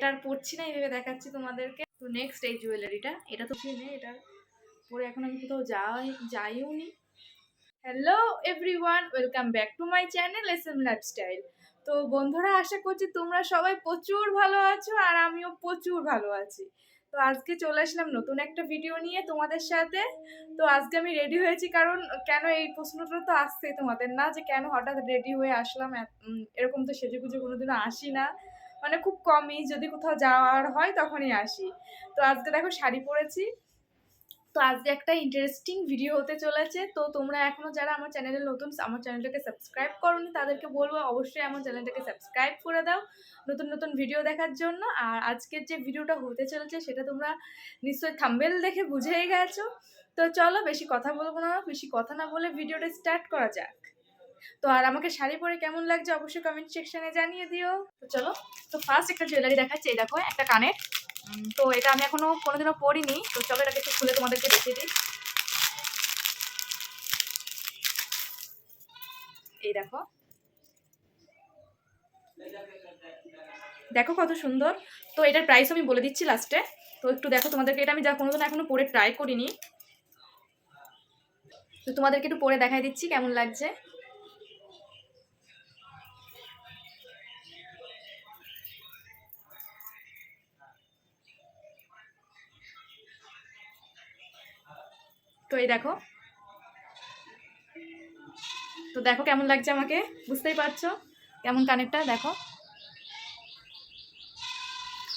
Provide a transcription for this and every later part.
এটা আর পরছি না, এইভাবে দেখাচ্ছি তোমাদেরকে। তো নেক্সট এই জুয়েলারিটা, এটা তো চিনে, এটা পরে এখন আমি কোথাও যাইও নি। Hello everyone, welcome back to my channel SM lifestyle. তো বন্ধুরা, আশা করছি তোমরা সবাই প্রচুর ভালো আছো আর আমিও প্রচুর ভালো আছি। তো আজকে চলে আসলাম নতুন একটা ভিডিও নিয়ে তোমাদের সাথে। তো আজকে আমি রেডি হয়েছি, কারণ কেন এই প্রশ্নটা তো আসছেই তোমাদের, না যে কেন হঠাৎ রেডি হয়ে আসলাম। এরকম তো সেজেগুজে কোনোদিনও আসি না, মানে খুব কমই, যদি কোথাও যাওয়ার হয় তখনই আসি। তো আজকে দেখো শাড়ি পরেছি। তো আজকে একটা ইন্টারেস্টিং ভিডিও হতে চলেছে। তো তোমরা এখনো যারা আমার চ্যানেলে নতুন, আমার চ্যানেলটাকে সাবস্ক্রাইব করোনি, তাদেরকে বলবো অবশ্যই আমার চ্যানেলটাকে সাবস্ক্রাইব করে দাও নতুন নতুন ভিডিও দেখার জন্য। আর আজকের যে ভিডিওটা হতে চলেছে সেটা তোমরা নিশ্চয়ই থাম্বনেল দেখে বুঝেই গেছো। তো চলো বেশি কথা বলবো না, বেশি কথা না বলে ভিডিওটা স্টার্ট করা যাক। তো আর আমাকে শাড়ি পরে কেমন লাগছে অবশ্যই কমেন্ট সেকশনে জানিয়ে দিও। তো চলো, তো ফার্স্ট একটা জুয়েলারি দেখাচ্ছি। এই দেখো, একটা কানের। তো এটা আমি এখনো কোনোদিনও পরিনি। তো চলো এটাকে একটু খুলে তোমাদেরকে দেখিয়ে দিই। এই দেখো, দেখো কত সুন্দর। তো এটার প্রাইস আমি বলে দিচ্ছি লাস্টে। তো একটু দেখো, তোমাদেরকে এটা আমি যা কোনোদিন এখনো পরে ট্রাই করিনি। তো তোমাদেরকে একটু পরে দেখাই দিচ্ছি কেমন লাগছে। তো এই দেখো, তো দেখো কেমন লাগছে, আমাকে বুঝতেই পারছো কেমন কানেরটা, দেখো।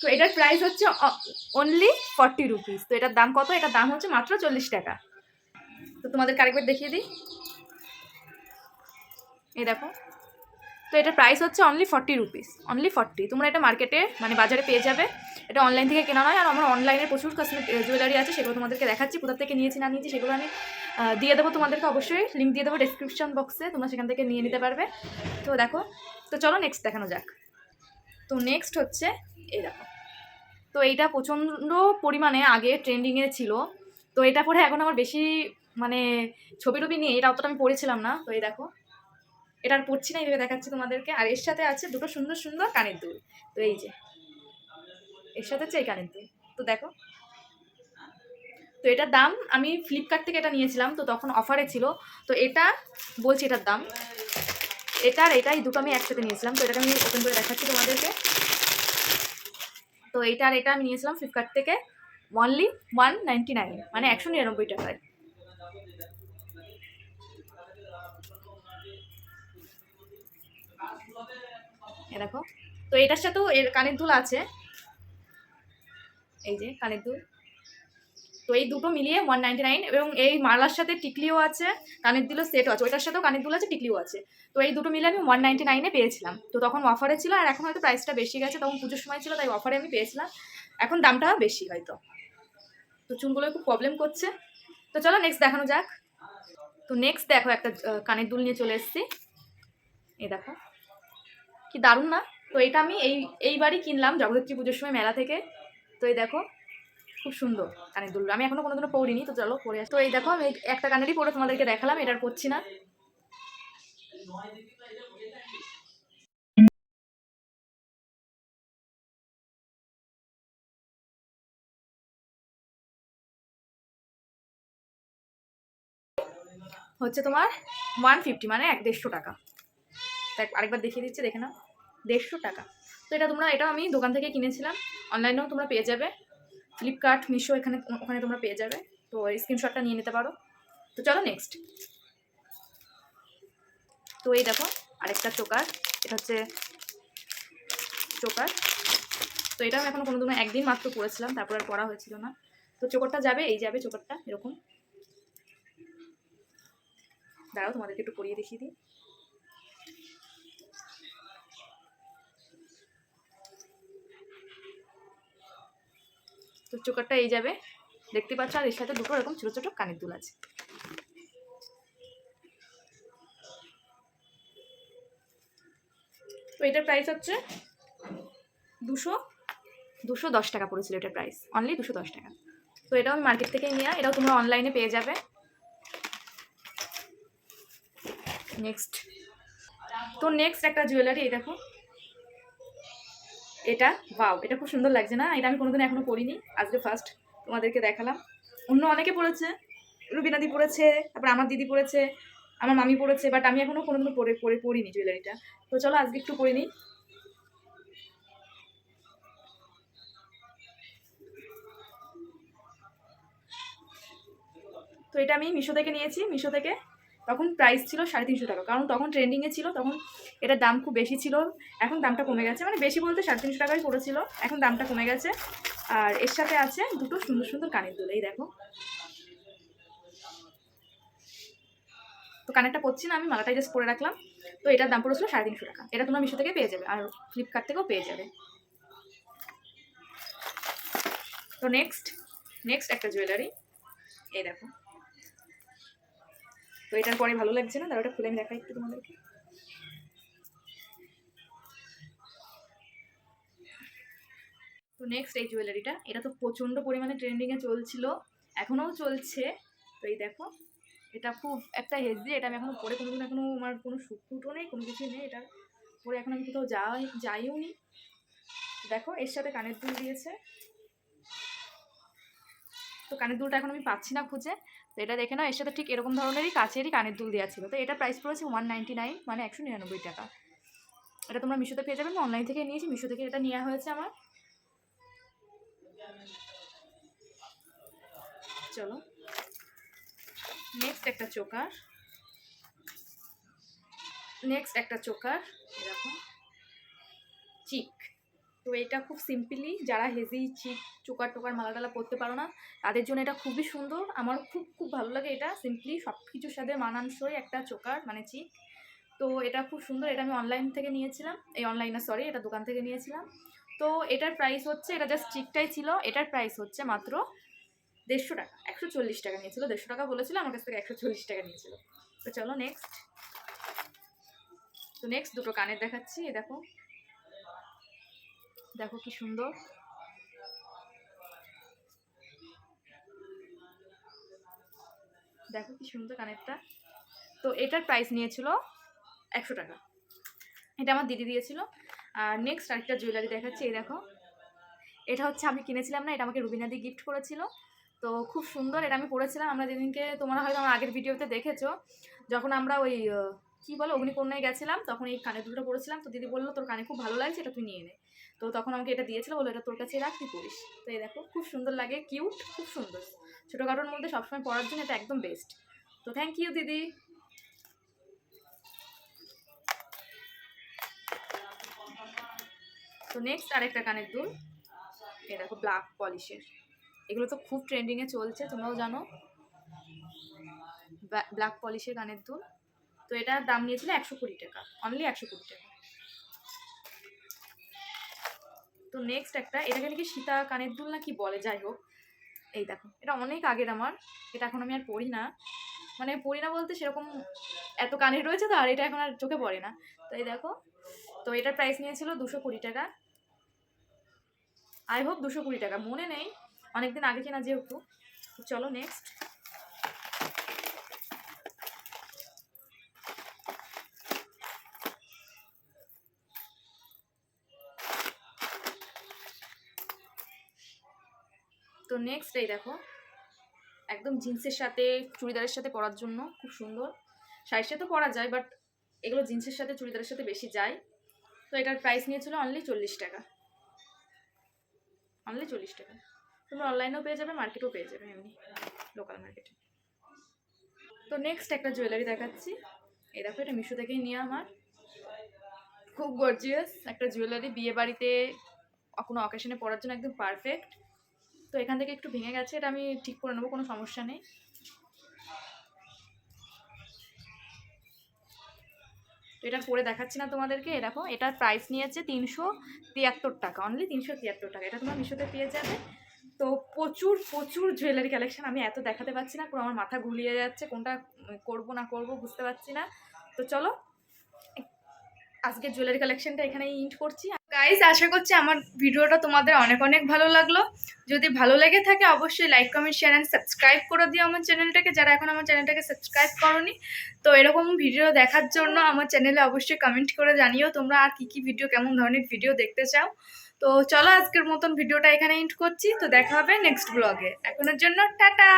তো এটার প্রাইস হচ্ছে অনলি 40 রুপিস। তো এটার দাম কত? এটার দাম হচ্ছে মাত্র 40 টাকা। তো তোমাদেরকে আরেকবার দেখিয়ে দিই। এই দেখো, তো এটার প্রাইস হচ্ছে অনলি 40 রুপিস, অনলি 40। তোমরা এটা মার্কেটে মানে বাজারে পেয়ে যাবে, এটা অনলাইন থেকে কেনা নয়। আর আমার অনলাইনে প্রচুর জুয়েলারি আছে, সেগুলো তোমাদেরকে দেখাচ্ছি। কোথা থেকে নিয়েছি না নিয়েছি সেগুলো আমি দিয়ে দেবো তোমাদেরকে, অবশ্যই লিঙ্ক দিয়ে দেবো ডেসক্রিপশন বক্সে, তোমরা সেখান থেকে নিয়ে নিতে পারবে। তো দেখো, তো চলো নেক্সট দেখানো যাক। তো নেক্সট হচ্ছে এই দেখো, তো এইটা প্রচণ্ড পরিমাণে আগে ট্রেন্ডিংয়ে ছিল। তো এটা পরে এখন আমার বেশি মানে ছবি টবি নিয়ে এটা অতটা আমি পড়েছিলাম না। তো এই দেখো, এটা আর পড়ছি না, এইভাবে দেখাচ্ছি তোমাদেরকে। আর এর সাথে আছে দুটো সুন্দর সুন্দর কানের দুল। তো এই যে এর সাথে হচ্ছে এই কানের দুল। তো দেখো, তো এটার দাম আমি ফ্লিপকার্ট থেকে এটা নিয়েছিলাম, তো তখন অফারে ছিল। তো এটা বলছি এটার দাম, এটা আর এটা এই দুটো আমি একসাথে নিয়েছিলাম। তো এটাকে আমি ওপেন করে দেখাচ্ছি তোমাদেরকে। তো এইটা আর এটা আমি নিয়েছিলাম ফ্লিপকার্ট থেকে অনলি 199, মানে 199 টাকায়। এ দেখো, তো এটার সাথেও এর কানের দুল আছে, এই যে কানের দুল। তো এই দুটো মিলিয়ে 199, এবং এই মালার সাথে টিকলিও আছে, কানের দুলের সেটও আছে, ওইটার সাথেও কানের দুল আছে, টিকলিও আছে। তো এই দুটো মিলে আমি 199-এ পেয়েছিলাম। তো তখন অফারে ছিল, আর এখন হয়তো প্রাইসটা বেশি গেছে, তখন পুজোর সময় ছিল তাই অফারে আমি পেয়েছিলাম, এখন দামটা বেশি হয়তো। তো চুলগুলো খুব প্রবলেম করছে। তো চলো নেক্সট দেখানো যাক। তো নেক্সট দেখো, একটা কানের দুল নিয়ে চলে এসেছি। এই দেখো কি দারুণ না? তো এটা আমি এইবারই কিনলাম জগদ্ধাত্রী পুজোর সময় মেলা থেকে। তো এই দেখো, খুব সুন্দর কানের দুল, আমি এখনো কোনোদিনও পরিনি। তো চলো পরে আসি। তো এই দেখো, আমি একটা কানেরই পরে তোমাদেরকে দেখালাম, এটার পরছি না। হচ্ছে তোমার 150, মানে 150 টাকা। দেখ আরেকবার দেখিয়ে দিচ্ছি, দেখে নাও, 150 টাকা। তো এটা তোমরা, এটাও আমি দোকান থেকে কিনেছিলাম, অনলাইনেও তোমরা পেয়ে যাবে, ফ্লিপকার্ট, মিশো, ওখানে তোমরা পেয়ে যাবে। তো স্ক্রিনশটটা নিয়ে নিতে পারো। তো চলো নেক্সট। তো এই দেখো আরেকটা চোকার, এটা হচ্ছে চোকার। তো এটা আমি এখনো কোনোদিনও একদিন মাত্র পরেছিলাম, তারপর আর পরা হয়েছিল না। তো চোকারটা যাবে, এই যাবে চোকারটা এরকম। দাঁড়াও তোমাদেরকে একটু পরিয়ে দেখিয়ে দিই। তো চোকারটা এই যাবে, দেখতে পাচ্ছ, আর এর সাথে দুটো এরকম ছোট ছোট কানের দুল আছে। তো এটার প্রাইস হচ্ছে 210 টাকা পড়েছিল এটার প্রাইস, অনলি 210 টাকা। তো এটাও আমি মার্কেট থেকেই নেওয়া, এটাও তোমরা অনলাইনে পেয়ে যাবে। নেক্সট, তো নেক্সট একটা জুয়েলারি, এই দেখো, এটা বাও, এটা খুব সুন্দর লাগছে না? এটা আমি কোনোদিন এখনো পরিনি, আজকে ফার্স্ট তোমাদেরকে দেখালাম। অন্য অনেকে পরেছে, রুবিনাদি পরেছে, তারপর আমার দিদি পরেছে, আমার মামি পরেছে, বাট আমি এখনো কোনোদিনও পরিনি জুয়েলারিটা। তো চলো আজকে একটু পরে নিই। তো এটা আমি মিশো থেকে নিয়েছি। মিশো থেকে তখন প্রাইস ছিল 350 টাকা, কারণ তখন ট্রেন্ডিংয়ে ছিল, তখন এটার দাম খুব বেশি ছিল। এখন দামটা কমে গেছে, মানে বেশি বলতে 350 টাকাই পড়েছিল, এখন দামটা কমে গেছে। আর এর সাথে আছে দুটো সুন্দর সুন্দর কানের দুল, এই দেখো। তো কানেরটা পরছি না, আমি মালাটাই জাস্ট পরে রাখলাম। তো এটার দাম পড়েছিল 350 টাকা। এটা তোমরা মিশো থেকে পেয়ে যাবে, আর ফ্লিপকার্ট থেকেও পেয়ে যাবে। তো নেক্সট একটা জুয়েলারি, এই দেখো। তো এটার পরে ভালো লাগছে না, তার ওটা খুলে আমি দেখাই একটু তোমাদেরকে। তো নেক্সট এই জুয়েলারিটা, এটা তো প্রচণ্ড পরিমাণে ট্রেন্ডিংয়ে চলছিল, এখনও চলছে। তো এই দেখো, এটা খুব একটা হেভি, এটা আমি এখনো পরে কোনোদিন, এখনো আমার কোনো শ্যুটও নেই, কোনো কিছুই নেই, এটা পরে এখন আমি কোথাও যাইও নি। দেখো এর সাথে কানের দুল দিয়েছে। তো কানের দুলটা এখন আমি পাচ্ছি না খুঁজে, তো এটা দেখে নাও, এর সাথে ঠিক এরকম ধরনেরই কাছেরই কানের দুল দেওয়া ছিল। তো এটা প্রাইস পড়েছে 199, মানে 199 টাকা। এটা তোমরা মিশোতে পেয়ে যাবে, আমি অনলাইন থেকে নিয়েছি, মিশো থেকে এটা নেওয়া হয়েছে আমার। চলো নেক্সট একটা চোকার, এরকম চিক। তো এটা খুব সিম্পলি, যারা হেভি চিক চোকার টোকার মালা টালা পরতে পারো না, তাদের জন্য এটা খুবই সুন্দর। আমার খুব খুব ভালো লাগে এটা, সিম্পলি সব কিছুর সাথে মানানসই একটা চোকার, মানে চিক। তো এটা খুব সুন্দর, এটা আমি অনলাইন থেকে নিয়েছিলাম, এটা দোকান থেকে নিয়েছিলাম। তো এটার প্রাইস হচ্ছে, এটা জাস্ট চিকটাই ছিল, এটার প্রাইস হচ্ছে মাত্র 150 টাকা। 140 টাকা নিয়েছিল, 150 টাকা বলেছিল, আমার কাছ থেকে 140 টাকা নিয়েছিল। তো চলো নেক্সট দুটো কানের দেখাচ্ছি। এই দেখো, দেখো কি সুন্দর, দেখো কি সুন্দর কানেরটা। তো এটার প্রাইস নিয়েছিল 100 টাকা, এটা আমার দিদি দিয়েছিল। আর নেক্সট আরেকটা জুয়েলারি দেখাচ্ছি, এই দেখো। এটা হচ্ছে আমি কিনেছিলাম না, এটা আমাকে রুবিনাদি গিফট করেছিল। তো খুব সুন্দর, এটা আমি পরেছিলাম। আমরা যেদিনকে, তোমরা হয়তো আমার আগের ভিডিওতে দেখেছো, যখন আমরা ওই কী বলো অগ্নিকন্যায় গেছিলাম, তখন এই কানের দুটো পরেছিলাম। তো দিদি বললো তোর কানে খুব ভালো লাগছে, এটা তুই নিয়ে নে। তো তখন আমাকে এটা দিয়েছিল, বললো এটা তোর কাছে রাখ, তুই পরিস। তো এই দেখো খুব সুন্দর লাগে, কিউট, খুব সুন্দর, ছোটোখাটোর মধ্যে সবসময় পরার জন্য এটা একদম বেস্ট। তো থ্যাংক ইউ দিদি। তো নেক্সট আরেকটা কানের দুল, এই দেখো ব্ল্যাক পলিশের, এগুলো তো খুব ট্রেন্ডিংয়ে চলছে, তোমরাও জানো, ব্ল্যাক পলিশের কানের দুল। তো এটার দাম নিয়েছিল 120 টাকা, অনলি 120 টাকা। তো নেক্সট একটা, এটাকে নাকি সীতা কানের দুল না কি বলে, যাই হোক। এই দেখো, এটা অনেক আগের আমার, এটা এখন আমি আর পরি না, মানে পরি না বলতে সেরকম এত কানের রয়েছে তো, আর এটা এখন আর চোখে পড়ে না। তো এই দেখো, তো এটার প্রাইস নিয়েছিল 220 টাকা, আই হোপ 220 টাকা, মনে নেই, অনেকদিন আগে কেনা যেহেতু। চলো নেক্সট। তো নেক্সট এই দেখো, একদম জিন্সের সাথে চুড়িদারের সাথে পরার জন্য খুব সুন্দর, শাড়ির সাথে পরা যায়, বাট এগুলো জিন্সের সাথে চুড়িদারের সাথে বেশি যায়। তো এটার প্রাইস নিয়েছিল অনলি 40 টাকা, অনলি 40 টাকা। তোমরা অনলাইনেও পেয়ে যাবে, মার্কেটেও পেয়ে যাবে, এমনি লোকাল মার্কেটে। তো নেক্সট একটা জুয়েলারি দেখাচ্ছি, এই দেখো, এটা মিশো থেকেই নিয়ে আমার, খুব গর্জিয়াস একটা জুয়েলারি, বিয়ে বাড়িতে কোনো অকেশনে পরার জন্য একদম পারফেক্ট। তো এখান থেকে একটু ভেঙে গেছে, এটা আমি ঠিক করে নেবো, কোনো সমস্যা নেই। তো এটা পরে দেখাচ্ছি না তোমাদেরকে। দেখো এটার প্রাইস নিয়েছে 373 টাকা, অনলি 373 টাকা, এটা তোমরা মিশোতে পেয়ে যাবে। তো প্রচুর প্রচুর জুয়েলারি কালেকশন, আমি এত দেখাতে পারছি না, পুরো আমার মাথা ঘুরিয়ে যাচ্ছে, কোনটা করবো না করবো বুঝতে পারছি না। তো চলো আজকের জুয়েলারি কালেকশনটা এখানেই ইন্ড করছি। গাইস, আশা করছি আমার ভিডিওটা তোমাদের অনেক অনেক ভালো লাগলো। যদি ভালো লেগে থাকে অবশ্যই like comment share and subscribe করে দিও আমার চ্যানেলটাকে, যারা এখন আমার চ্যানেলটাকে সাবস্ক্রাইব করোনি। তো এরকম ভিডিও দেখার জন্য আমার চ্যানেলে অবশ্যই কমেন্ট করে জানিও তোমরা আর কি কি ভিডিও, কেমন ধরনের ভিডিও দেখতে চাও। তো চলো আজকের মতন ভিডিওটা এখানে এন্ড করছি। তো দেখা হবে নেক্সট ব্লগে। এখনের জন্য টাটা।